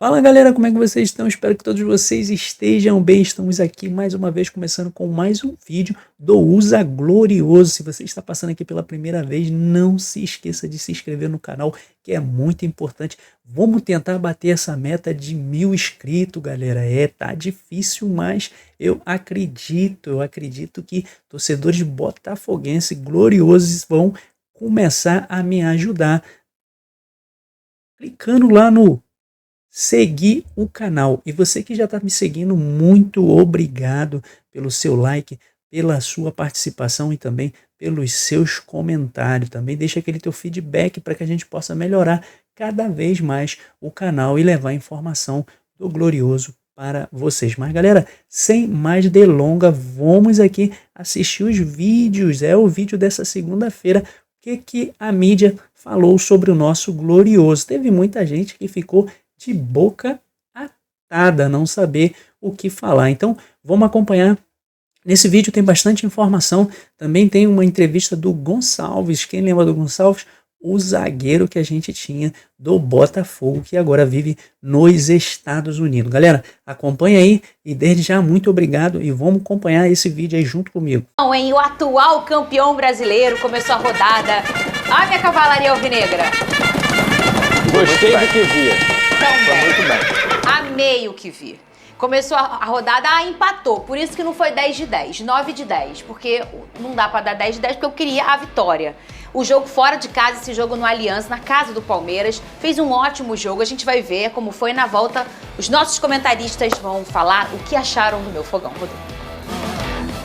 Fala galera, como é que vocês estão? Espero que todos vocês estejam bem. Estamos aqui mais uma vez começando com mais um vídeo do USA Glorioso. Se você está passando aqui pela primeira vez, não se esqueça de se inscrever no canal, que é muito importante. Vamos tentar bater essa meta de 1000 inscritos, galera. Tá difícil, mas eu acredito que torcedores botafoguenses gloriosos vão começar a me ajudar clicando lá no seguir o canal. E você que já está me seguindo, muito obrigado pelo seu like, pela sua participação e também pelos seus comentários. Também deixa aquele teu feedback para que a gente possa melhorar cada vez mais o canal e levar informação do Glorioso para vocês. Mas galera, sem mais delonga, vamos aqui assistir os vídeos. É o vídeo dessa segunda-feira. O que a mídia falou sobre o nosso Glorioso? Teve muita gente que ficou de boca atada, não saber o que falar. Então, vamos acompanhar. Nesse vídeo tem bastante informação. Também tem uma entrevista do Gonçalves. Quem lembra do Gonçalves? O zagueiro que a gente tinha do Botafogo, que agora vive nos Estados Unidos. Galera, acompanha aí e desde já muito obrigado e vamos acompanhar esse vídeo aí junto comigo. O atual campeão brasileiro começou a rodada. A minha cavalaria alvinegra. Gostei do que vi. Foi muito bem. Amei o que vi. Começou a rodada, empatou. Por isso que não foi 10 de 10, 9 de 10. Porque não dá pra dar 10 de 10, porque eu queria a vitória. O jogo fora de casa, esse jogo no Allianz, na casa do Palmeiras, fez um ótimo jogo. A gente vai ver como foi na volta. Os nossos comentaristas vão falar o que acharam do meu fogão, Rodrigo.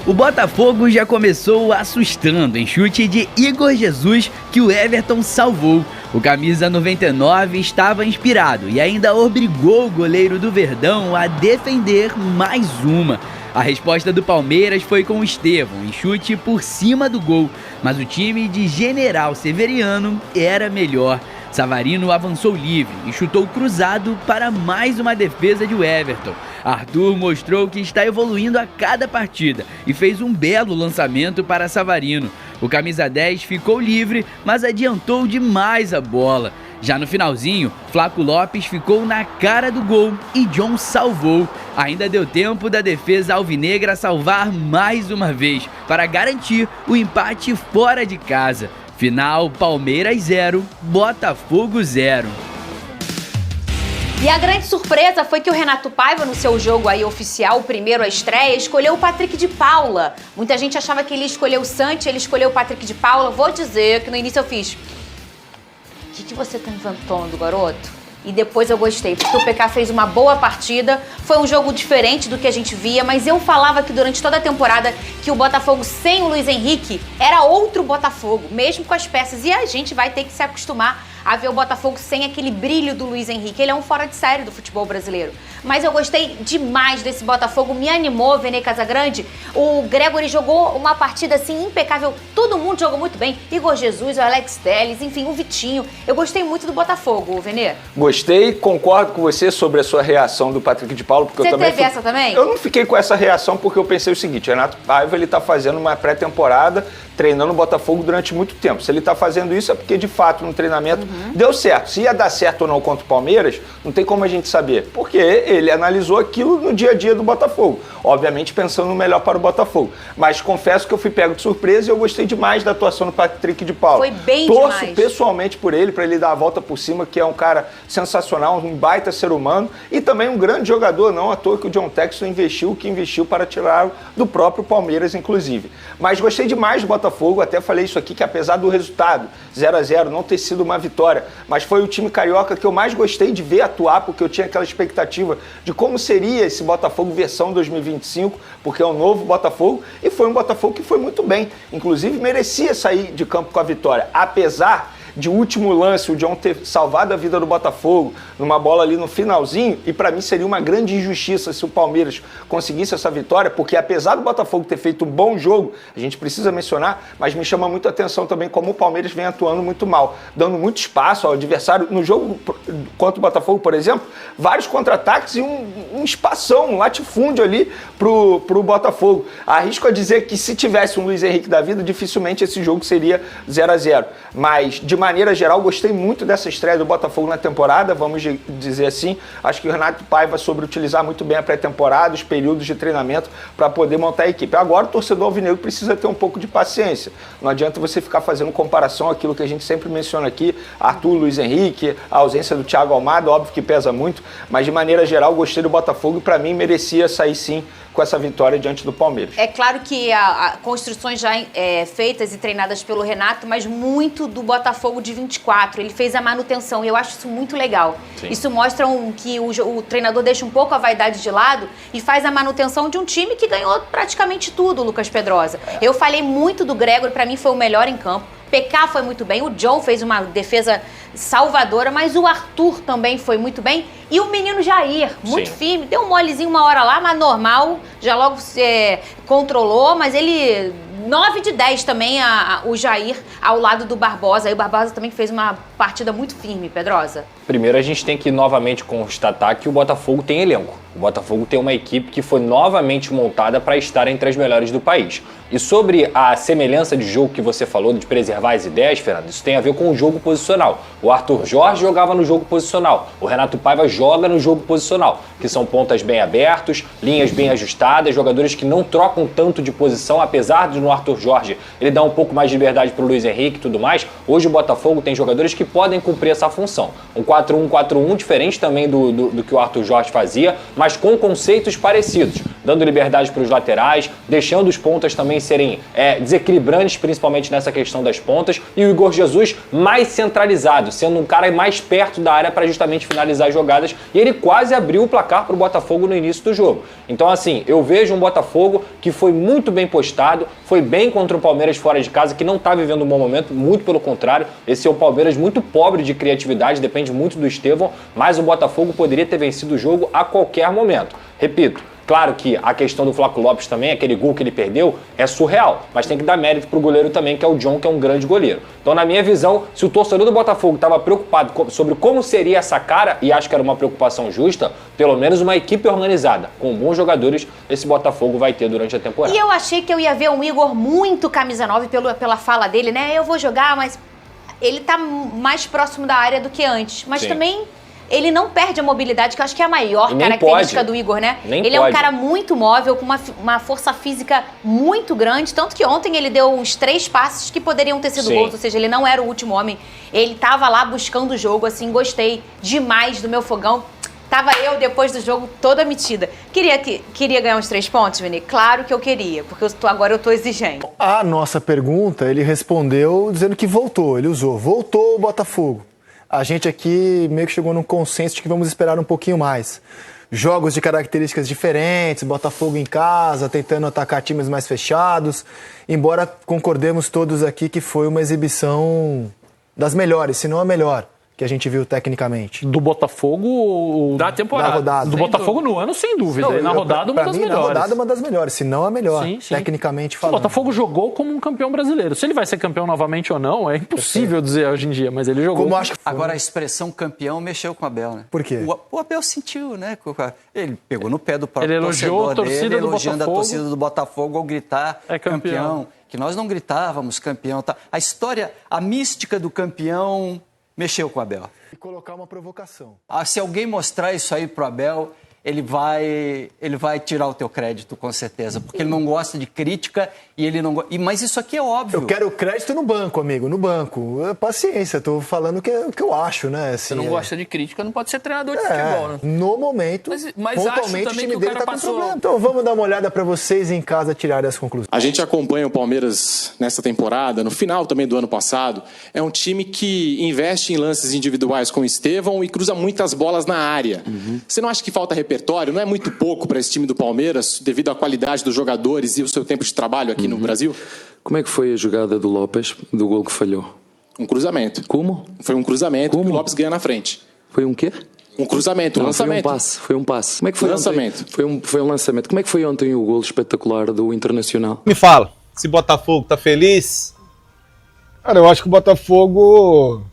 O Botafogo já começou assustando em chute de Igor Jesus que o Everton salvou. O camisa 99 estava inspirado e ainda obrigou o goleiro do Verdão a defender mais uma. A resposta do Palmeiras foi com o Estevão em chute por cima do gol, mas o time de General Severiano era melhor. Savarino avançou livre e chutou cruzado para mais uma defesa de Everton. Arthur mostrou que está evoluindo a cada partida e fez um belo lançamento para Savarino. O camisa 10 ficou livre, mas adiantou demais a bola. Já no finalzinho, Flaco Lopes ficou na cara do gol e John salvou. Ainda deu tempo da defesa alvinegra salvar mais uma vez para garantir o empate fora de casa. Final, Palmeiras 0, Botafogo 0. E a grande surpresa foi que o Renato Paiva, no seu jogo aí oficial, o primeiro à estreia, escolheu o Patrick de Paula. Muita gente achava que ele ia escolher o Santi, ele escolheu o Patrick de Paula. Vou dizer que no início eu fiz: o que você tá inventando, garoto? E depois eu gostei, porque o PK fez uma boa partida, foi um jogo diferente do que a gente via, mas eu falava que durante toda a temporada que o Botafogo sem o Luiz Henrique era outro Botafogo, mesmo com as peças, e a gente vai ter que se acostumar a ver o Botafogo sem aquele brilho do Luiz Henrique. Ele é um fora de série do futebol brasileiro. Mas eu gostei demais desse Botafogo, me animou, Vene Casagrande. O Gregory jogou uma partida assim impecável, todo mundo jogou muito bem. Igor Jesus, o Alex Telles, enfim, o Vitinho. Eu gostei muito do Botafogo, Vene. Gostei, concordo com você sobre a sua reação do Patrick de Paula. Porque você eu também teve essa também? Eu não fiquei com essa reação porque eu pensei o seguinte: Renato Paiva, ele tá fazendo uma pré-temporada, treinando o Botafogo durante muito tempo. Se ele tá fazendo isso é porque, de fato, no treinamento deu certo. Se ia dar certo ou não contra o Palmeiras, não tem como a gente saber. Porque ele analisou aquilo no dia a dia do Botafogo. Obviamente pensando no melhor para o Botafogo. Mas confesso que eu fui pego de surpresa e eu gostei demais da atuação do Patrick de Paula. Foi bem Torço demais. Pessoalmente por ele, para ele dar a volta por cima, que é um cara sensacional, um baita ser humano e também um grande jogador. Não à toa que o John Texton investiu o que investiu para tirar do próprio Palmeiras, inclusive. Mas gostei demais do Botafogo, até falei isso aqui, que apesar do resultado 0-0 não ter sido uma vitória, mas foi o time carioca que eu mais gostei de ver atuar, porque eu tinha aquela expectativa de como seria esse Botafogo versão 2025, porque é um novo Botafogo, e foi um Botafogo que foi muito bem, inclusive merecia sair de campo com a vitória, apesar de último lance, o John ter salvado a vida do Botafogo numa bola ali no finalzinho, e para mim seria uma grande injustiça se o Palmeiras conseguisse essa vitória, porque apesar do Botafogo ter feito um bom jogo, a gente precisa mencionar, mas me chama muito a atenção também como o Palmeiras vem atuando muito mal, dando muito espaço ao adversário. No jogo contra o Botafogo, por exemplo, vários contra-ataques e um espação, um latifúndio ali pro Botafogo. Arrisco a dizer que se tivesse um Luiz Henrique da vida, dificilmente esse jogo seria 0-0, mas de maneira geral, gostei muito dessa estreia do Botafogo na temporada, vamos dizer assim. Acho que o Renato Paiva soube utilizar muito bem a pré-temporada, os períodos de treinamento para poder montar a equipe. Agora o torcedor alvinegro precisa ter um pouco de paciência. Não adianta você ficar fazendo comparação àquilo que a gente sempre menciona aqui, Arthur, Luiz Henrique, a ausência do Thiago Almada, óbvio que pesa muito, mas de maneira geral gostei do Botafogo e para mim merecia sair sim com essa vitória diante do Palmeiras. É claro que há construções já feitas e treinadas pelo Renato, mas muito do Botafogo de 24. Ele fez a manutenção e eu acho isso muito legal. Sim. Isso mostra que o treinador deixa um pouco a vaidade de lado e faz a manutenção de um time que ganhou praticamente tudo, Lucas Pedrosa. Eu falei muito do Gregor, para mim foi o melhor em campo. PK foi muito bem, o John fez uma defesa salvadora, mas o Arthur também foi muito bem. E o menino Jair, muito firme, deu um molezinho uma hora lá, mas normal, já logo se controlou, mas ele 9 de 10 também o Jair ao lado do Barbosa. Aí o Barbosa também fez uma partida muito firme, Pedrosa. Primeiro a gente tem que novamente constatar que o Botafogo tem elenco. O Botafogo tem uma equipe que foi novamente montada para estar entre as melhores do país. E sobre a semelhança de jogo que você falou, de preservar as ideias, Fernando, isso tem a ver com o jogo posicional. O Arthur Jorge jogava no jogo posicional, o Renato Paiva joga no jogo posicional, que são pontas bem abertos, linhas bem ajustadas, jogadores que não trocam tanto de posição, apesar de no Arthur Jorge ele dar um pouco mais de liberdade para o Luiz Henrique e tudo mais. Hoje o Botafogo tem jogadores que podem cumprir essa função. Um 4-1-4-1 diferente também do que o Arthur Jorge fazia, mas com conceitos parecidos, dando liberdade para os laterais, deixando os pontas também serem desequilibrantes, principalmente nessa questão das pontas, e o Igor Jesus mais centralizado, sendo um cara mais perto da área para justamente finalizar as jogadas, e ele quase abriu o placar para o Botafogo no início do jogo. Então assim, eu vejo um Botafogo que foi muito bem postado, foi bem contra o Palmeiras fora de casa, que não está vivendo um bom momento, muito pelo contrário, esse é o Palmeiras muito pobre de criatividade, depende muito do Estevão, mas o Botafogo poderia ter vencido o jogo a qualquer momento. Repito, claro que a questão do Flaco Lopes também, aquele gol que ele perdeu, é surreal. Mas tem que dar mérito pro goleiro também, que é o John, que é um grande goleiro. Então, na minha visão, se o torcedor do Botafogo estava preocupado sobre como seria essa cara, e acho que era uma preocupação justa, pelo menos uma equipe organizada, com bons jogadores, esse Botafogo vai ter durante a temporada. E eu achei que eu ia ver um Igor muito camisa 9 pela fala dele, né? Eu vou jogar, mas ele tá mais próximo da área do que antes. Mas também ele não perde a mobilidade, que eu acho que é a maior característica do Igor, né? Ele é um cara muito móvel, com uma força física muito grande, tanto que ontem ele deu uns 3 passes que poderiam ter sido gols, ou seja, ele não era o último homem. Ele tava lá buscando o jogo, assim, gostei demais do meu fogão. Tava eu, depois do jogo, toda metida. Queria ganhar uns 3 pontos, Vini? Claro que eu queria, porque agora eu tô exigente. A nossa pergunta, ele respondeu dizendo que voltou, ele usou. Voltou o Botafogo. A gente aqui meio que chegou num consenso de que vamos esperar um pouquinho mais. Jogos de características diferentes, Botafogo em casa, tentando atacar times mais fechados. Embora concordemos todos aqui que foi uma exibição das melhores, se não a melhor, que a gente viu tecnicamente. Do Botafogo da temporada. Da rodada. Do Botafogo no ano, sem dúvida. Não, na rodada, uma das melhores. Na rodada, uma das melhores, se não a melhor, tecnicamente falando. O Botafogo jogou como um campeão brasileiro. Se ele vai ser campeão novamente ou não, é impossível dizer hoje em dia, mas ele jogou. Agora, a expressão campeão mexeu com o Abel, né? Por quê? O Abel sentiu, né? Ele pegou no pé do próprio torcedor dele. Ele elogiou a torcida do Botafogo. A torcida do Botafogo ao gritar campeão. Que nós não gritávamos campeão. Tá? A história, a mística do campeão mexeu com o Abel. E colocar uma provocação. Se alguém mostrar isso aí pro Abel, ele vai tirar o teu crédito, com certeza. Porque ele não gosta de crítica e ele não gosta. Mas isso aqui é óbvio. Eu quero crédito no banco, amigo, no banco. Paciência, tô falando o que eu acho, né? Assim, você não gosta de crítica, não pode ser treinador de futebol, né? No momento, mas pontualmente, acho também o time dele tá passou... com problema. Então vamos dar uma olhada para vocês em casa tirarem as conclusões. A gente acompanha o Palmeiras nessa temporada, no final também do ano passado. É um time que investe em lances individuais com o Estevão e cruza muitas bolas na área. Você não acha que falta repertório? Não é muito pouco para esse time do Palmeiras, devido à qualidade dos jogadores e o seu tempo de trabalho aqui no Brasil? Como é que foi a jogada do Lopes, do gol que falhou? Um cruzamento. Como? Foi um cruzamento que o Lopes ganha na frente. Foi um quê? Um cruzamento, um lançamento. Foi um passe. Como é que foi lançamento. Ontem? Foi um lançamento. Como é que foi ontem o gol espetacular do Internacional? Me fala, se Botafogo tá feliz? Cara, eu acho que o Botafogo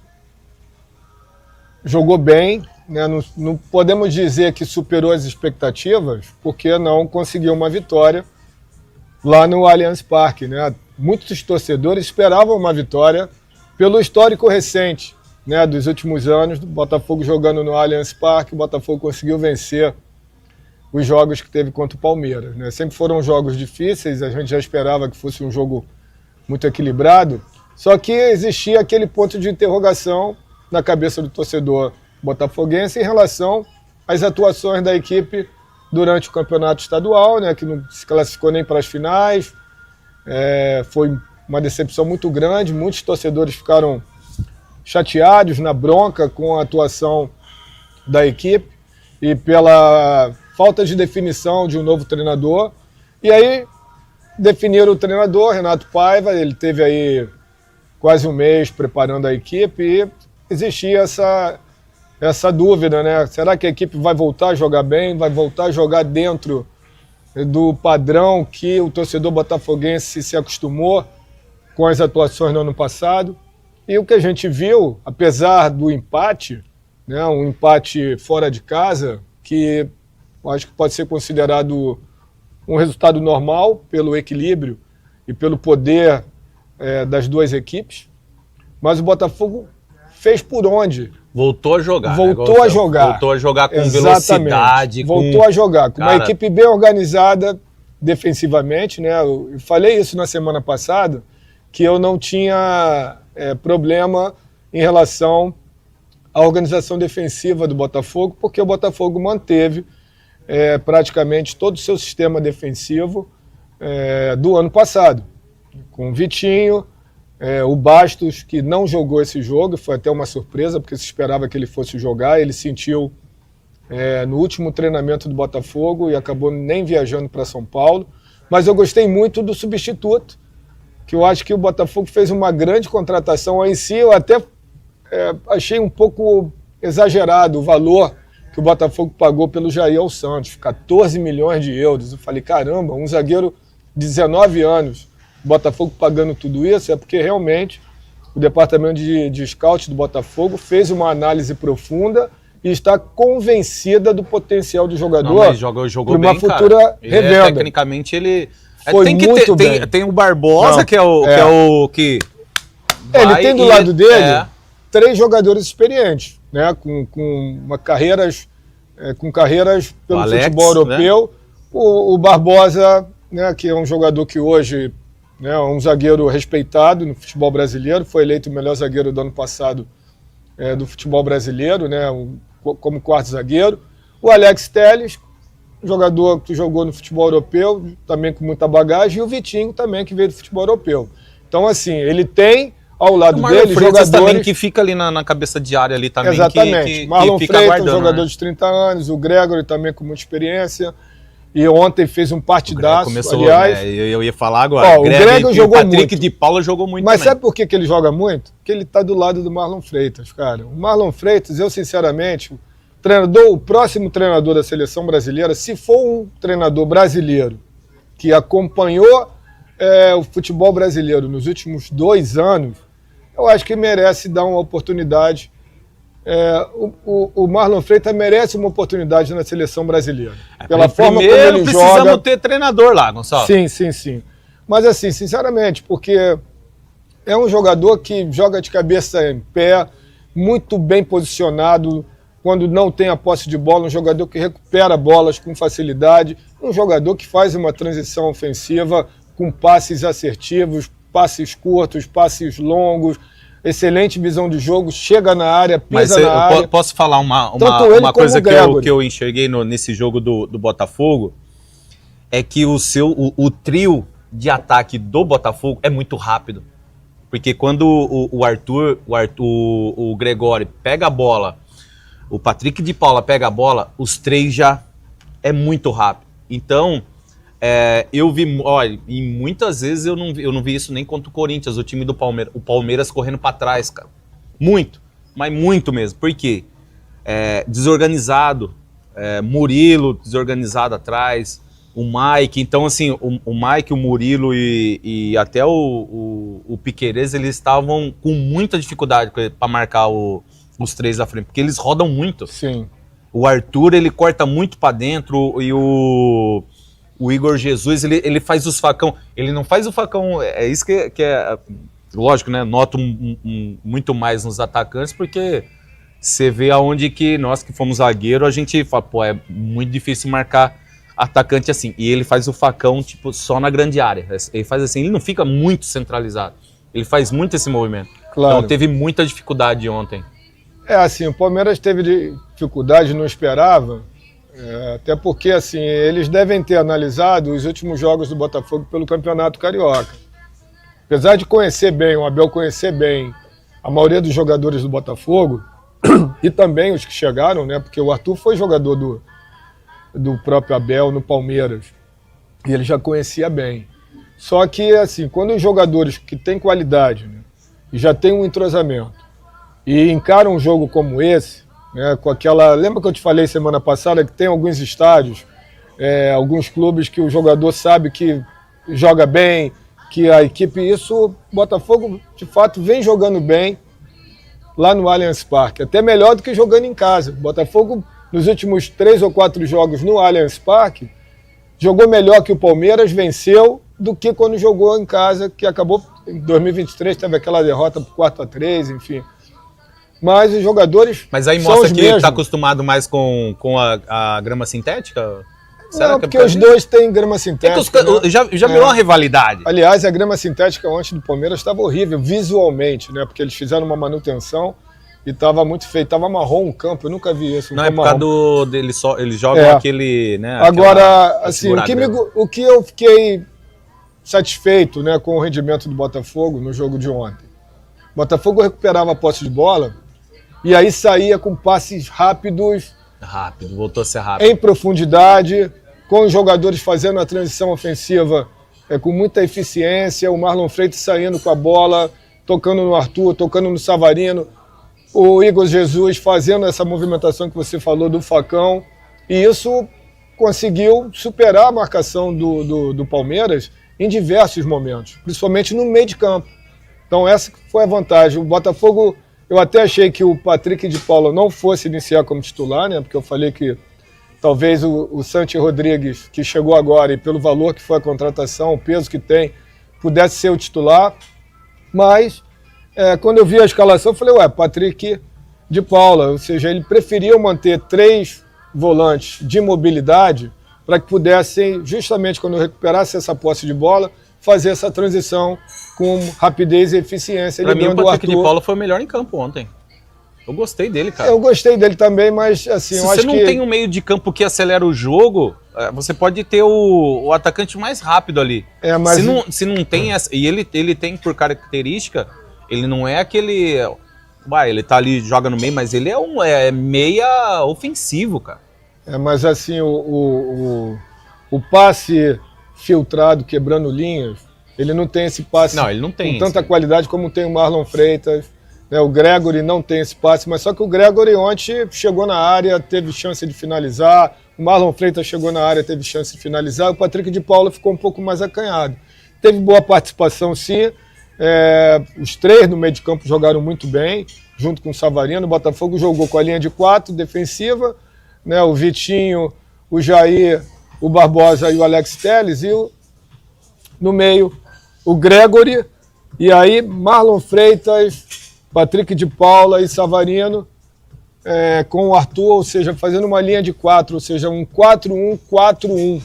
jogou bem, né? Não podemos dizer que superou as expectativas, porque não conseguiu uma vitória lá no Allianz Parque, né? Muitos torcedores esperavam uma vitória pelo histórico recente, né, dos últimos anos, do Botafogo jogando no Allianz Parque, o Botafogo conseguiu vencer os jogos que teve contra o Palmeiras, né? Sempre foram jogos difíceis, a gente já esperava que fosse um jogo muito equilibrado, só que existia aquele ponto de interrogação na cabeça do torcedor botafoguense em relação às atuações da equipe durante o campeonato estadual, né, que não se classificou nem para as finais. Foi uma decepção muito grande, muitos torcedores ficaram chateados, na bronca com a atuação da equipe e pela falta de definição de um novo treinador. E aí definiram o treinador, Renato Paiva, ele teve aí quase um mês preparando a equipe e existia essa dúvida, né? Será que a equipe vai voltar a jogar bem, vai voltar a jogar dentro do padrão que o torcedor botafoguense se acostumou com as atuações no ano passado? E o que a gente viu, apesar do empate, né, um empate fora de casa, que eu acho que pode ser considerado um resultado normal pelo equilíbrio e pelo poder das duas equipes, mas o Botafogo fez por onde? Voltou a jogar. Voltou a jogar. Voltou a jogar com Exatamente. velocidade. Voltou a jogar com uma equipe bem organizada defensivamente, né? Eu falei isso na semana passada, que eu não tinha problema em relação à organização defensiva do Botafogo, porque o Botafogo manteve praticamente todo o seu sistema defensivo do ano passado, com o Vitinho, o Bastos, que não jogou esse jogo, foi até uma surpresa, porque se esperava que ele fosse jogar, ele sentiu no último treinamento do Botafogo e acabou nem viajando para São Paulo, mas eu gostei muito do substituto, que eu acho que o Botafogo fez uma grande contratação. Em si, eu até achei um pouco exagerado o valor que o Botafogo pagou pelo Jair Santos, 14 milhões de euros. Eu falei, caramba, um zagueiro de 19 anos, o Botafogo pagando tudo isso, é porque realmente o departamento de scout do Botafogo fez uma análise profunda e está convencida do potencial do jogador jogou para uma bem, futura cara. revenda. Tecnicamente ele foi muito bem. Tem o Barbosa, que é o que ele tem do lado dele 3 jogadores experientes, né, com carreiras pelo Alex, futebol europeu. Né? O Barbosa, né, que é um jogador que hoje é um zagueiro respeitado no futebol brasileiro, foi eleito o melhor zagueiro do ano passado do futebol brasileiro, né, como quarto zagueiro. O Alex Telles, jogador que jogou no futebol europeu, também com muita bagagem, e o Vitinho também, que veio do futebol europeu. Então, assim, ele tem ao lado dele jogadores também que fica ali na cabeça de área ali também. Exatamente. Marlon Freitas, um jogador de 30 anos, o Gregory também com muita experiência. E ontem fez um partidaço, aliás. Eu ia falar agora. O Gregory jogou muito. O Patrick de Paula jogou muito Mas também. sabe por que ele joga muito? Porque ele está do lado do Marlon Freitas, cara. O Marlon Freitas, eu sinceramente, o próximo treinador da seleção brasileira, se for um treinador brasileiro que acompanhou o futebol brasileiro nos últimos 2 anos, eu acho que merece dar uma oportunidade. O Marlon Freitas merece uma oportunidade na seleção brasileira. Pela forma como ele joga. Precisamos ter treinador lá, Gonçalo. Sim. Mas assim, sinceramente, porque é um jogador que joga de cabeça em pé, muito bem posicionado, quando não tem a posse de bola, um jogador que recupera bolas com facilidade, um jogador que faz uma transição ofensiva com passes assertivos, passes curtos, passes longos, excelente visão de jogo, chega na área, pisa na área. Posso falar uma coisa que eu enxerguei nesse jogo do Botafogo? É que o trio de ataque do Botafogo é muito rápido. Porque quando o Gregório pega a bola, o Patrick de Paula pega a bola, os 3 já é muito rápido. Então, eu vi, olha, e muitas vezes eu não vi isso nem contra o Corinthians, o time do Palmeiras. O Palmeiras correndo para trás, cara. Muito, mas muito mesmo. Por quê? Desorganizado, Murilo desorganizado atrás, o Mike. Então, assim, o Mike, o Murilo e até o Piquerez, eles estavam com muita dificuldade para marcar os 3 da frente, porque eles rodam muito. Sim. O Arthur, ele corta muito para dentro, e o Igor Jesus, ele faz os facão. Ele não faz o facão, é isso que lógico, né? Noto muito mais nos atacantes, porque você vê aonde que nós que fomos zagueiro, a gente fala, pô, é muito difícil marcar atacante assim. E ele faz o facão, tipo, só na grande área. Ele faz assim, ele não fica muito centralizado. Ele faz muito esse movimento. Claro. Então teve muita dificuldade ontem. Assim, o Palmeiras teve dificuldade, não esperava. Até porque, assim, eles devem ter analisado os últimos jogos do Botafogo pelo Campeonato Carioca. Apesar de conhecer bem, o Abel conhecer bem a maioria dos jogadores do Botafogo, e também os que chegaram, né? Porque o Arthur foi jogador do próprio Abel no Palmeiras, e ele já conhecia bem. Só que, assim, quando os jogadores que têm qualidade, né, e já têm um entrosamento, e encaram um jogo como esse, né, com aquela... Lembra que eu te falei semana passada que tem alguns estádios, alguns clubes que o jogador sabe que joga bem, que a equipe... Isso, o Botafogo, de fato, vem jogando bem lá no Allianz Parque, até melhor do que jogando em casa. O Botafogo, nos últimos 3 ou 4 jogos no Allianz Parque, jogou melhor que o Palmeiras, venceu, do que quando jogou em casa, que acabou em 2023, teve aquela derrota por 4-3, enfim. Mas os jogadores. Mas aí mostra que ele está acostumado mais com a grama sintética? Não, porque os dois têm grama sintética. Já virou uma rivalidade. Aliás, a grama sintética antes do Palmeiras estava horrível, visualmente, né? Porque eles fizeram uma manutenção e estava muito feio. Estava marrom o campo, eu nunca vi isso. Não, é por causa eles jogam aquele... Né, agora, assim, o que eu fiquei satisfeito, né, com o rendimento do Botafogo no jogo de ontem. O Botafogo recuperava a posse de bola e aí saía com passes rápidos. Rápido, voltou a ser rápido. Em profundidade, com os jogadores fazendo a transição ofensiva com muita eficiência, o Marlon Freitas saindo com a bola, tocando no Arthur, tocando no Savarino, o Igor Jesus fazendo essa movimentação que você falou do facão, e isso conseguiu superar a marcação do Palmeiras em diversos momentos, principalmente no meio de campo. Então essa foi a vantagem. O Botafogo, eu até achei que o Patrick de Paula não fosse iniciar como titular, né? Porque eu falei que talvez o Santi Rodrigues, que chegou agora e pelo valor que foi a contratação, o peso que tem, pudesse ser o titular. Mas quando eu vi a escalação, eu falei, Patrick de Paula, ou seja, ele preferiu manter 3 volantes de mobilidade para que pudessem, justamente quando recuperasse essa posse de bola, fazer essa transição com rapidez e eficiência. Para mim, o Patrick de Paula foi o melhor em campo ontem. Eu gostei dele, cara. Eu gostei dele também, mas assim, eu acho que... Se você não tem um meio de campo que acelera o jogo, você pode ter o atacante mais rápido ali. Mas... Se não tem essa... E ele tem por característica, ele não é aquele... ele tá ali, joga no meio, mas ele é meia ofensivo, cara. Mas assim, o passe filtrado, quebrando linhas, ele não tem esse passe não, ele não tem, com tanta qualidade como tem o Marlon Freitas, né? O Gregory não tem esse passe, mas só que o Gregory ontem chegou na área, teve chance de finalizar, o Marlon Freitas chegou na área, teve chance de finalizar, o Patrick de Paula ficou um pouco mais acanhado. Teve boa participação, sim, os 3 no meio de campo jogaram muito bem, junto com o Savarino. O Botafogo jogou com a linha de 4 defensiva, né? O Vitinho, o Jair, o Barbosa e o Alex Telles, e no meio o Gregory, e aí Marlon Freitas, Patrick de Paula e Savarino com o Arthur, ou seja, fazendo uma linha de 4, ou seja, um 4-1-4-1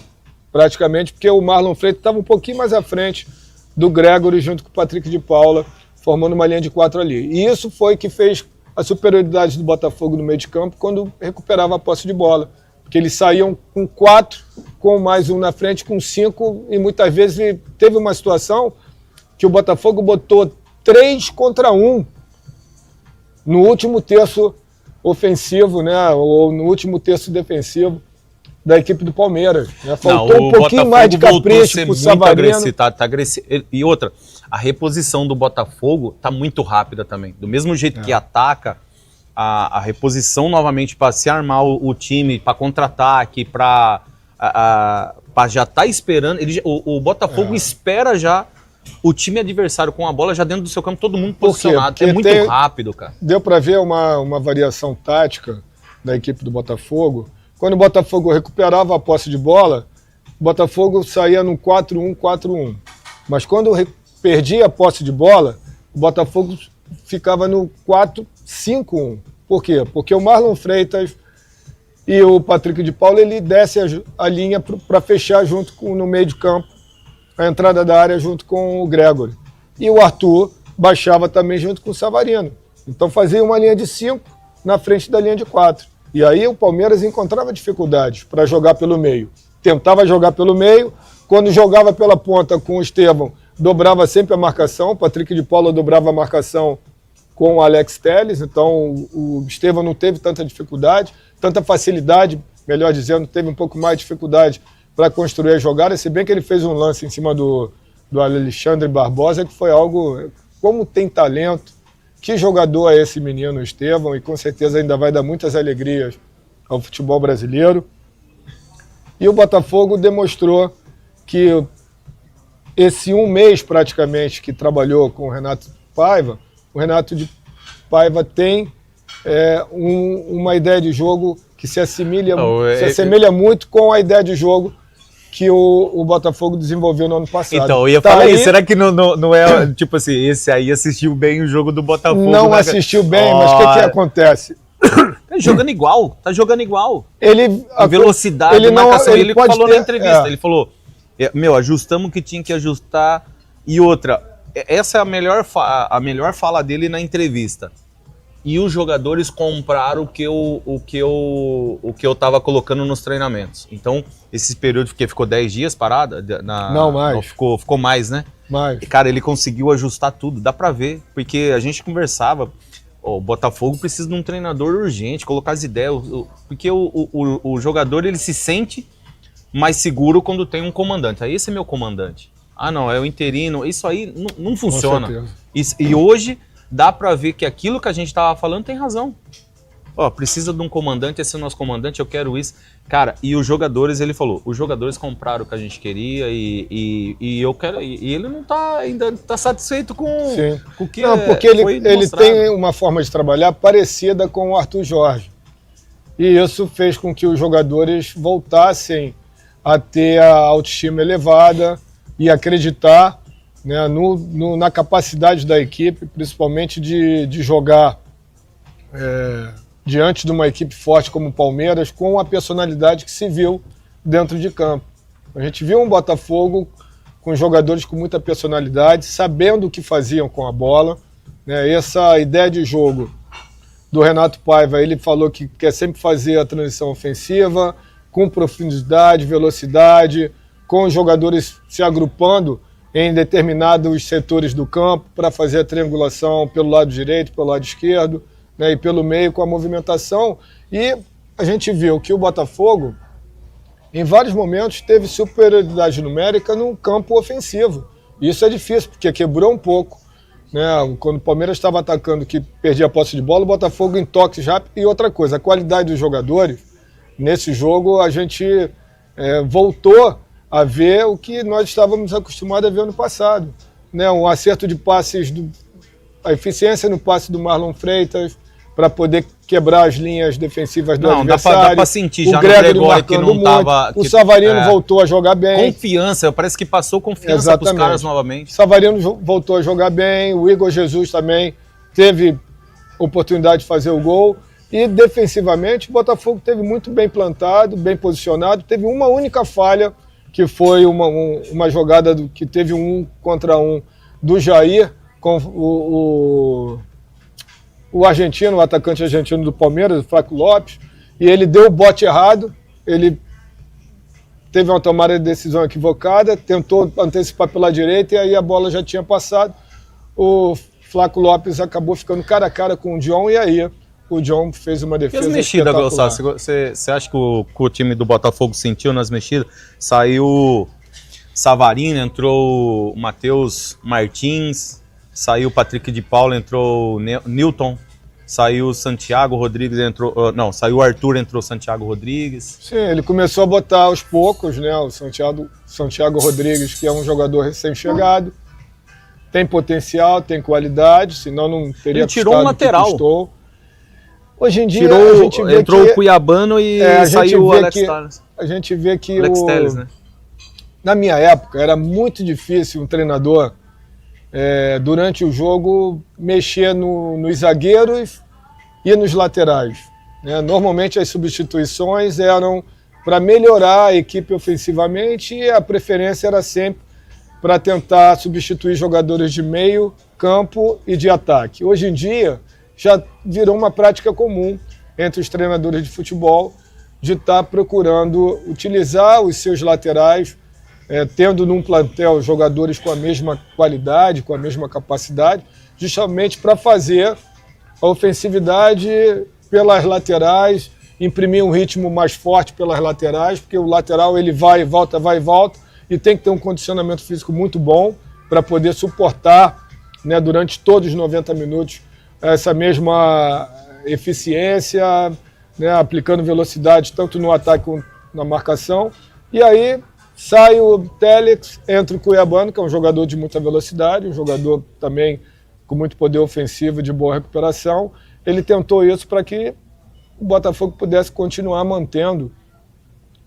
praticamente, porque o Marlon Freitas estava um pouquinho mais à frente do Gregory junto com o Patrick de Paula, formando uma linha de 4 ali. E isso foi que fez a superioridade do Botafogo no meio de campo quando recuperava a posse de bola. Porque eles saíam com 4, com mais um na frente, com 5, e muitas vezes teve uma situação que o Botafogo botou 3 contra 1 no último terço ofensivo, né? Ou no último terço defensivo da equipe do Palmeiras. Né? Faltou um pouquinho mais de capricho pro Savarino. Tá agressivo. E outra, a reposição do Botafogo tá muito rápida também. Do mesmo jeito que ataca, a reposição novamente para se armar o time, para contra-ataque, para já tá esperando. O Botafogo espera já o time adversário com a bola já dentro do seu campo, todo mundo posicionado. Porque é muito rápido, cara. Deu para ver uma variação tática da equipe do Botafogo. Quando o Botafogo recuperava a posse de bola, o Botafogo saía num 4-1-4-1. Mas quando perdia a posse de bola, o Botafogo ficava no 4-5-1. Por quê? Porque o Marlon Freitas e o Patrick de Paula, ele desce a linha para fechar junto no meio de campo, a entrada da área junto com o Gregory. E o Arthur baixava também junto com o Savarino. Então fazia uma linha de 5 na frente da linha de 4. E aí o Palmeiras encontrava dificuldades para jogar pelo meio. Tentava jogar pelo meio, quando jogava pela ponta com o Estevão, dobrava sempre a marcação, o Patrick de Paula dobrava a marcação com o Alex Telles, então o Estevão não teve tanta dificuldade, tanta facilidade, melhor dizendo, teve um pouco mais de dificuldade para construir a jogada, se bem que ele fez um lance em cima do Alexandre Barbosa, que foi algo, como tem talento, que jogador é esse menino Estevão, e com certeza ainda vai dar muitas alegrias ao futebol brasileiro. E o Botafogo demonstrou que esse um mês praticamente que trabalhou com o Renato Paiva, o Renato de Paiva tem uma ideia de jogo que se assemelha muito com a ideia de jogo que o Botafogo desenvolveu no ano passado. Então, eu ia falar isso. Será que não é, tipo assim, esse aí assistiu bem o jogo do Botafogo? Não assistiu bem, mas o que acontece? Tá jogando igual. A velocidade, marcação. Ele falou na entrevista, ele falou, ajustamos o que tinha que ajustar. E outra, essa é a melhor fala dele na entrevista. E os jogadores compraram o que eu tava colocando nos treinamentos. Então, esse período que ficou 10 dias parado, não mais. Não, ficou mais, né? Mais. E, cara, ele conseguiu ajustar tudo, dá pra ver, porque a gente conversava, o Botafogo precisa de um treinador urgente, colocar as ideias, porque o jogador ele se sente mais seguro quando tem um comandante. Aí esse é meu comandante. Ah, não, é o interino. Isso aí não funciona. E hoje dá pra ver que aquilo que a gente tava falando tem razão. Precisa de um comandante, esse é o nosso comandante, eu quero isso. Cara, e os jogadores, ele falou, os jogadores compraram o que a gente queria e eu quero. E ele não tá ainda satisfeito com o que porque ele tem uma forma de trabalhar parecida com o Arthur Jorge. E isso fez com que os jogadores voltassem a ter a autoestima elevada e acreditar, né, na capacidade da equipe, principalmente de jogar diante de uma equipe forte como o Palmeiras, com a personalidade que se viu dentro de campo. A gente viu um Botafogo com jogadores com muita personalidade, sabendo o que faziam com a bola, né? Essa ideia de jogo do Renato Paiva, ele falou que quer sempre fazer a transição ofensiva, com profundidade, velocidade, com os jogadores se agrupando em determinados setores do campo para fazer a triangulação pelo lado direito, pelo lado esquerdo, né, e pelo meio com a movimentação. E a gente viu que o Botafogo, em vários momentos, teve superioridade numérica no campo ofensivo. E isso é difícil, porque quebrou um pouco, né? Quando o Palmeiras estava atacando, que perdia a posse de bola, o Botafogo em toques rápidos. E outra coisa, a qualidade dos jogadores, nesse jogo a gente voltou a ver o que nós estávamos acostumados a ver no passado, né? Um acerto de passes, a eficiência no passe do Marlon Freitas, para poder quebrar as linhas defensivas do adversário. Dá pra sentir já no Gregory que não tava... O Savarino voltou a jogar bem. Confiança, parece que passou confiança pros caras novamente. O Savarino voltou a jogar bem, o Igor Jesus também teve oportunidade de fazer o gol. E defensivamente o Botafogo teve muito bem plantado, bem posicionado. Teve uma única falha, que foi uma jogada que teve 1 contra 1 do Jair com o argentino, o atacante argentino do Palmeiras, o Flaco Lopes, e ele deu o bote errado, ele teve uma tomada de decisão equivocada, tentou antecipar pela direita e aí a bola já tinha passado. O Flaco Lopes acabou ficando cara a cara com o John e aí o John fez uma defesa espetacular. E as mexidas, você acha que o time do Botafogo sentiu nas mexidas? Saiu Savarino, entrou o Matheus Martins, saiu o Patrick de Paula, entrou o Newton, saiu o Santiago Rodrigues, saiu o Arthur, entrou o Santiago Rodrigues. Sim, ele começou a botar aos poucos, né, o Santiago Rodrigues, que é um jogador recém-chegado, tem potencial, tem qualidade, senão não teria ele tirou um lateral. Hoje em dia a gente vê entrou o Cuiabano e saiu o Alex Telles. A gente vê que Alex Telles, né? Na minha época era muito difícil um treinador durante o jogo, mexer nos zagueiros e nos laterais. Né? Normalmente as substituições eram para melhorar a equipe ofensivamente e a preferência era sempre para tentar substituir jogadores de meio, campo e de ataque. Hoje em dia já virou uma prática comum entre os treinadores de futebol de estar procurando utilizar os seus laterais, tendo num plantel jogadores com a mesma qualidade, com a mesma capacidade, justamente para fazer a ofensividade pelas laterais, imprimir um ritmo mais forte pelas laterais, porque o lateral ele vai e volta, e tem que ter um condicionamento físico muito bom para poder suportar, né, durante todos os 90 minutos essa mesma eficiência, né, aplicando velocidade tanto no ataque quanto na marcação. E aí sai o Telex, entra o Cuiabano, que é um jogador de muita velocidade, um jogador também com muito poder ofensivo, de boa recuperação. Ele tentou isso para que o Botafogo pudesse continuar mantendo,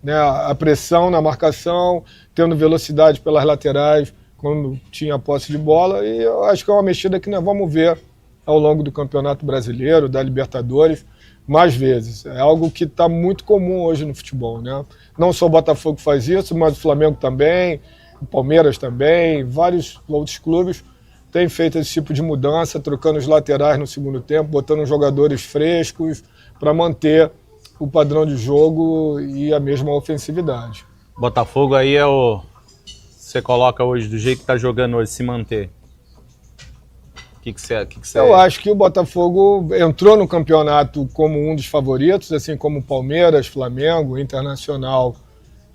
né, a pressão na marcação, tendo velocidade pelas laterais quando tinha posse de bola, e eu acho que é uma mexida que nós vamos ver ao longo do Campeonato Brasileiro, da Libertadores, mais vezes. É algo que está muito comum hoje no futebol, né? Não só o Botafogo faz isso, mas o Flamengo também, o Palmeiras também, vários outros clubes têm feito esse tipo de mudança, trocando os laterais no segundo tempo, botando jogadores frescos para manter o padrão de jogo e a mesma ofensividade. Botafogo aí é o... Você coloca hoje, do jeito que está jogando hoje, se manter. O que você... Eu acho que o Botafogo entrou no campeonato como um dos favoritos, assim como o Palmeiras, Flamengo, Internacional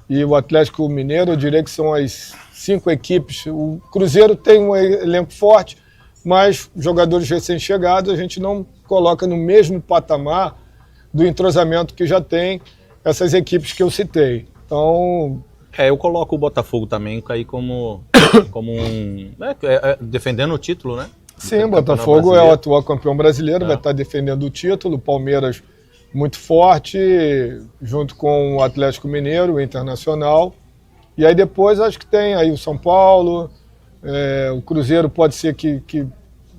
e o Atlético Mineiro. Eu diria que são as 5 equipes. O Cruzeiro tem um elenco forte, mas jogadores recém-chegados a gente não coloca no mesmo patamar do entrosamento que já tem essas equipes que eu citei. Então... eu coloco o Botafogo também aí como um... defendendo o título, né? Sim, o Botafogo é o atual campeão brasileiro, vai estar defendendo o título. O Palmeiras muito forte, junto com o Atlético Mineiro, o Internacional. E aí depois acho que tem aí o São Paulo, o Cruzeiro pode ser que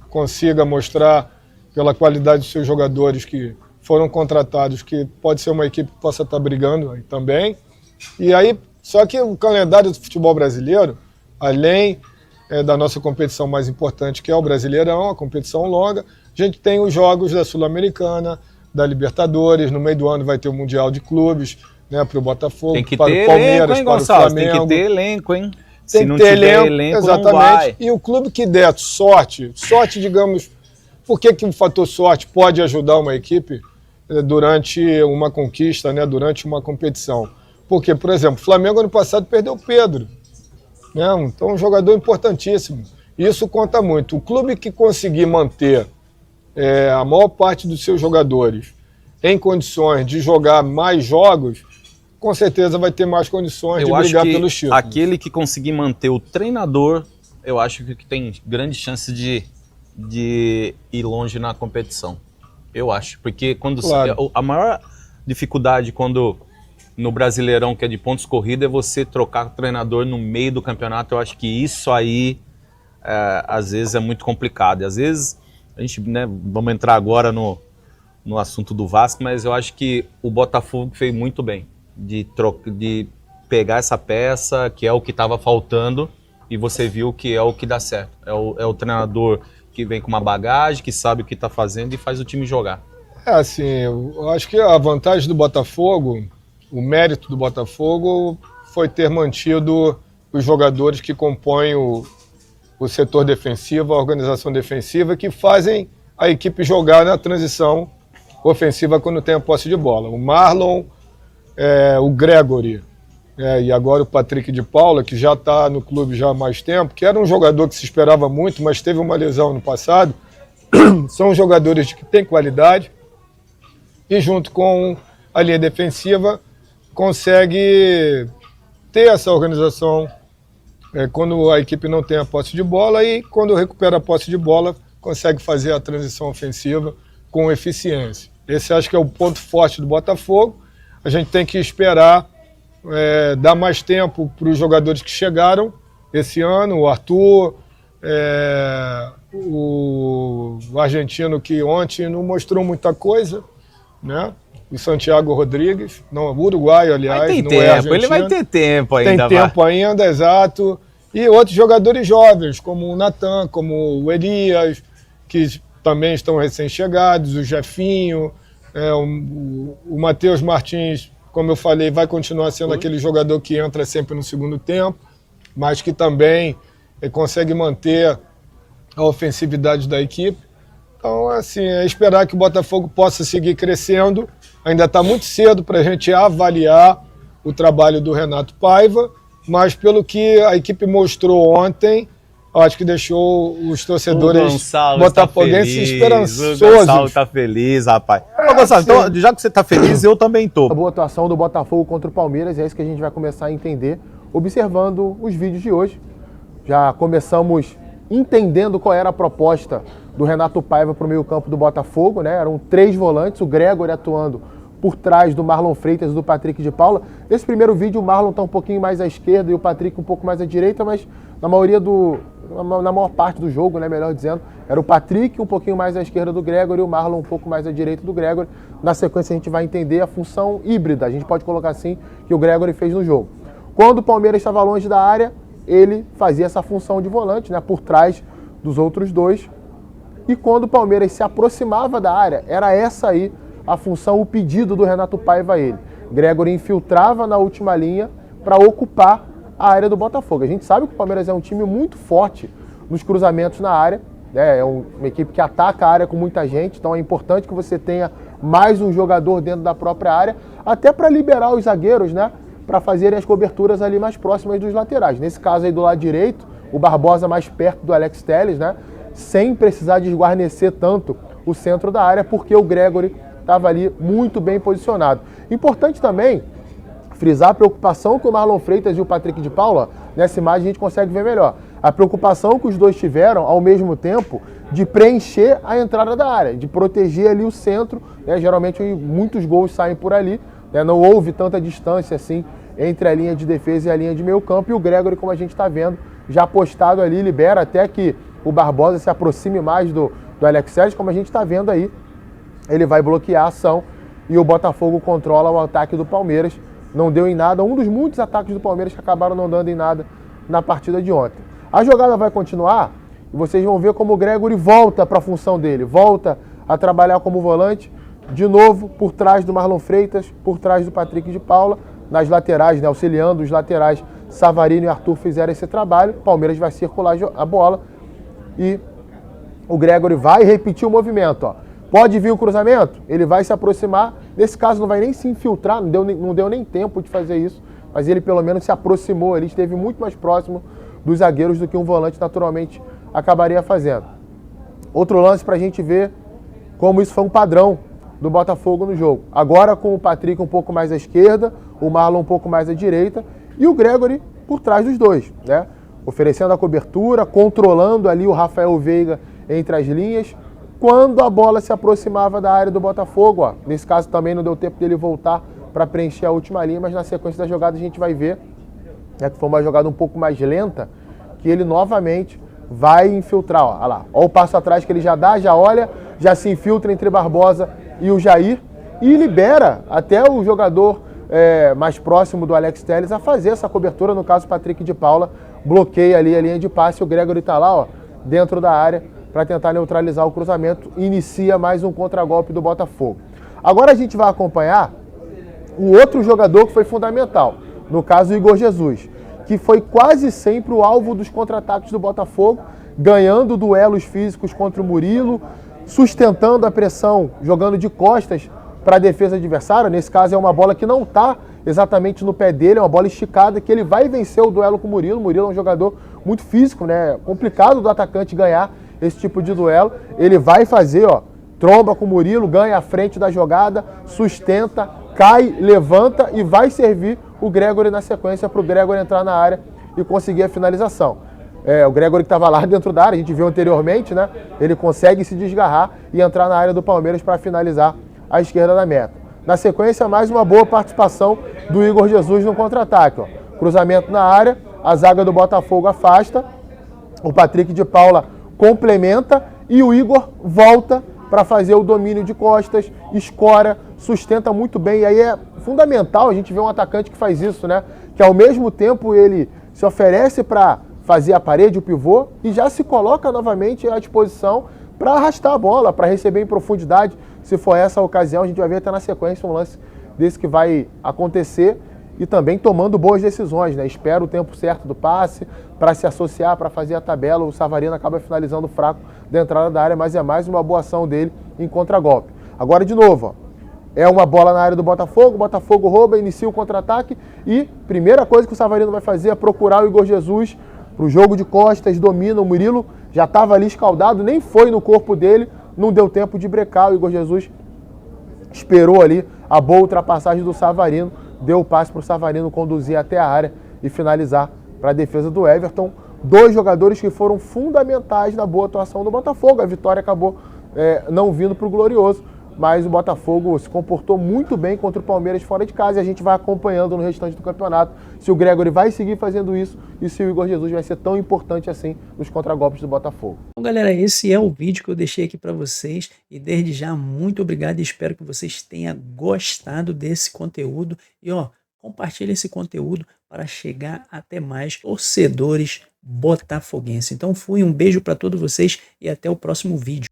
consiga mostrar pela qualidade dos seus jogadores que foram contratados, que pode ser uma equipe que possa estar brigando aí também. E aí, só que o calendário do futebol brasileiro, além da nossa competição mais importante, que é o Brasileirão, a competição longa, a gente tem os jogos da Sul-Americana, da Libertadores, no meio do ano vai ter o Mundial de Clubes, né, para o Botafogo, para o Palmeiras, para o Flamengo. Tem que ter elenco, hein? Se não tiver elenco, exatamente. Não vai. E o clube que der sorte, digamos, por que o fator sorte pode ajudar uma equipe durante uma conquista, né, durante uma competição? Porque, por exemplo, o Flamengo ano passado perdeu o Pedro, né? Então um jogador importantíssimo. Isso conta muito. O clube que conseguir manter a maior parte dos seus jogadores em condições de jogar mais jogos, com certeza vai ter mais condições de brigar pelos títulos. Aquele que conseguir manter o treinador, eu acho que tem grande chance de ir longe na competição. Eu acho, porque quando a maior dificuldade no Brasileirão, que é de pontos corridos, é você trocar o treinador no meio do campeonato. Eu acho que isso aí, às vezes, é muito complicado. E às vezes, a gente, né, vamos entrar agora no assunto do Vasco, mas eu acho que o Botafogo fez muito bem de pegar essa peça, que é o que estava faltando, e você viu que é o que dá certo. É o treinador que vem com uma bagagem, que sabe o que está fazendo e faz o time jogar. Assim, eu acho que a vantagem do Botafogo, o mérito do Botafogo foi ter mantido os jogadores que compõem o setor defensivo, a organização defensiva, que fazem a equipe jogar na transição ofensiva quando tem a posse de bola. O Marlon, o Gregory, e agora o Patrick de Paula, que já está no clube já há mais tempo, que era um jogador que se esperava muito, mas teve uma lesão no passado. São jogadores que têm qualidade e junto com a linha defensiva consegue ter essa organização quando a equipe não tem a posse de bola, e quando recupera a posse de bola consegue fazer a transição ofensiva com eficiência. Esse acho que é o ponto forte do Botafogo. A gente tem que esperar dar mais tempo para os jogadores que chegaram esse ano, o Arthur, O argentino que ontem não mostrou muita coisa, né? O Santiago Rodrigues, não, uruguaio, aliás, mas tem não tempo, é argentino. ele vai ter tempo ainda. Tem tempo ainda, exato. E outros jogadores jovens, como o Natan, como o Elias, que também estão recém-chegados, o Jefinho, o Matheus Martins, como eu falei, vai continuar sendo aquele jogador que entra sempre no segundo tempo, mas que também consegue manter a ofensividade da equipe. Então, assim, é esperar que o Botafogo possa seguir crescendo. Ainda está muito cedo para a gente avaliar o trabalho do Renato Paiva, mas pelo que a equipe mostrou ontem, acho que deixou os torcedores botafoguenses esperançosos. O Gonçalo está feliz, rapaz. Ô, Gonçalo, então, já que você está feliz, eu também estou. A boa atuação do Botafogo contra o Palmeiras, é isso que a gente vai começar a entender observando os vídeos de hoje. Já começamos entendendo qual era a proposta do Renato Paiva para o meio-campo do Botafogo, né? Eram 3 volantes, o Gregory atuando por trás do Marlon Freitas e do Patrick de Paula. Nesse primeiro vídeo, o Marlon está um pouquinho mais à esquerda e o Patrick um pouco mais à direita, mas na maior parte do jogo, né, melhor dizendo, era o Patrick um pouquinho mais à esquerda do Gregory e o Marlon um pouco mais à direita do Gregory. Na sequência, a gente vai entender a função híbrida, a gente pode colocar assim, que o Gregory fez no jogo. Quando o Palmeiras estava longe da área, ele fazia essa função de volante, né, por trás dos outros dois. E quando o Palmeiras se aproximava da área, era essa aí a função, o pedido do Renato Paiva a ele. Gregory infiltrava na última linha para ocupar a área do Botafogo. A gente sabe que o Palmeiras é um time muito forte nos cruzamentos na área, né? É uma equipe que ataca a área com muita gente, então é importante que você tenha mais um jogador dentro da própria área, até para liberar os zagueiros, né, para fazerem as coberturas ali mais próximas dos laterais. Nesse caso aí do lado direito, o Barbosa mais perto do Alex Telles, né, sem precisar desguarnecer tanto o centro da área, porque o Gregory estava ali muito bem posicionado. Importante também frisar a preocupação que o Marlon Freitas e o Patrick de Paula, nessa imagem a gente consegue ver melhor, a preocupação que os dois tiveram ao mesmo tempo de preencher a entrada da área, de proteger ali o centro, né? Geralmente muitos gols saem por ali, né? Não houve tanta distância assim entre a linha de defesa e a linha de meio campo, e o Gregory, como a gente está vendo, já postado ali, libera até que o Barbosa se aproxime mais do Alex Telles, como a gente está vendo aí, ele vai bloquear a ação e o Botafogo controla o ataque do Palmeiras. Não deu em nada, um dos muitos ataques do Palmeiras que acabaram não dando em nada na partida de ontem. A jogada vai continuar e vocês vão ver como o Gregory volta para a função dele, volta a trabalhar como volante, de novo por trás do Marlon Freitas, por trás do Patrick de Paula, nas laterais, né, auxiliando os laterais. Savarino e Arthur fizeram esse trabalho, o Palmeiras vai circular a bola e o Gregory vai repetir o movimento, ó. Pode vir o cruzamento, ele vai se aproximar, nesse caso não vai nem se infiltrar, não deu nem tempo de fazer isso, mas ele pelo menos se aproximou, ele esteve muito mais próximo dos zagueiros do que um volante naturalmente acabaria fazendo. Outro lance para a gente ver como isso foi um padrão do Botafogo no jogo. Agora com o Patrick um pouco mais à esquerda, o Marlon um pouco mais à direita e o Gregory por trás dos dois, né? Oferecendo a cobertura, controlando ali o Rafael Veiga entre as linhas. Quando a bola se aproximava da área do Botafogo, ó, nesse caso também não deu tempo dele voltar para preencher a última linha, mas na sequência da jogada a gente vai ver, né, que foi uma jogada um pouco mais lenta, que ele novamente vai infiltrar. Ó, olha lá, ó o passo atrás que ele já dá, já olha, já se infiltra entre Barbosa e o Jair e libera até o jogador mais próximo do Alex Telles a fazer essa cobertura, no caso o Patrick de Paula bloqueia ali a linha de passe, o Gregory está lá, ó, dentro da área, para tentar neutralizar o cruzamento, inicia mais um contragolpe do Botafogo. Agora a gente vai acompanhar um outro jogador que foi fundamental, no caso o Igor Jesus, que foi quase sempre o alvo dos contra-ataques do Botafogo, ganhando duelos físicos contra o Murilo, sustentando a pressão, jogando de costas para a defesa adversária. Nesse caso é uma bola que não está exatamente no pé dele, é uma bola esticada que ele vai vencer o duelo com o Murilo. O Murilo é um jogador muito físico, né? Complicado do atacante ganhar esse tipo de duelo. Ele vai fazer, ó, tromba com o Murilo, ganha a frente da jogada, sustenta, cai, levanta e vai servir o Gregory na sequência para o Gregory entrar na área e conseguir a finalização. O Gregory que estava lá dentro da área, a gente viu anteriormente, né? Ele consegue se desgarrar e entrar na área do Palmeiras para finalizar à esquerda da meta. Na sequência, mais uma boa participação do Igor Jesus no contra-ataque. Cruzamento na área, a zaga do Botafogo afasta O Patrick de Paula complementa e o Igor volta para fazer o domínio de costas, escora, sustenta muito bem. E aí é fundamental a gente ver um atacante que faz isso, né? Que ao mesmo tempo ele se oferece para fazer a parede, o pivô, e já se coloca novamente à disposição para arrastar a bola, para receber em profundidade. Se for essa a ocasião, a gente vai ver até na sequência um lance desse que vai acontecer e também tomando boas decisões, né? Espera o tempo certo do passe para se associar, para fazer a tabela. O Savarino acaba finalizando fraco da entrada da área, mas é mais uma boa ação dele em contragolpe. Agora, de novo, ó, é uma bola na área do Botafogo, o Botafogo rouba, inicia o contra-ataque e primeira coisa que o Savarino vai fazer é procurar o Igor Jesus para o jogo de costas, domina o Murilo, já estava ali escaldado, nem foi no corpo dele, não deu tempo de brecar, o Igor Jesus esperou ali a boa ultrapassagem do Savarino, deu o passe para o Savarino conduzir até a área e finalizar para a defesa do Everton. Dois jogadores que foram fundamentais na boa atuação do Botafogo. A vitória acabou não vindo para o Glorioso, mas o Botafogo se comportou muito bem contra o Palmeiras fora de casa e a gente vai acompanhando no restante do campeonato se o Gregory vai seguir fazendo isso e se o Igor Jesus vai ser tão importante assim nos contragolpes do Botafogo. Bom, galera, esse é o vídeo que eu deixei aqui para vocês e desde já muito obrigado e espero que vocês tenham gostado desse conteúdo e compartilhe esse conteúdo para chegar até mais torcedores botafoguenses. Então um beijo para todos vocês e até o próximo vídeo.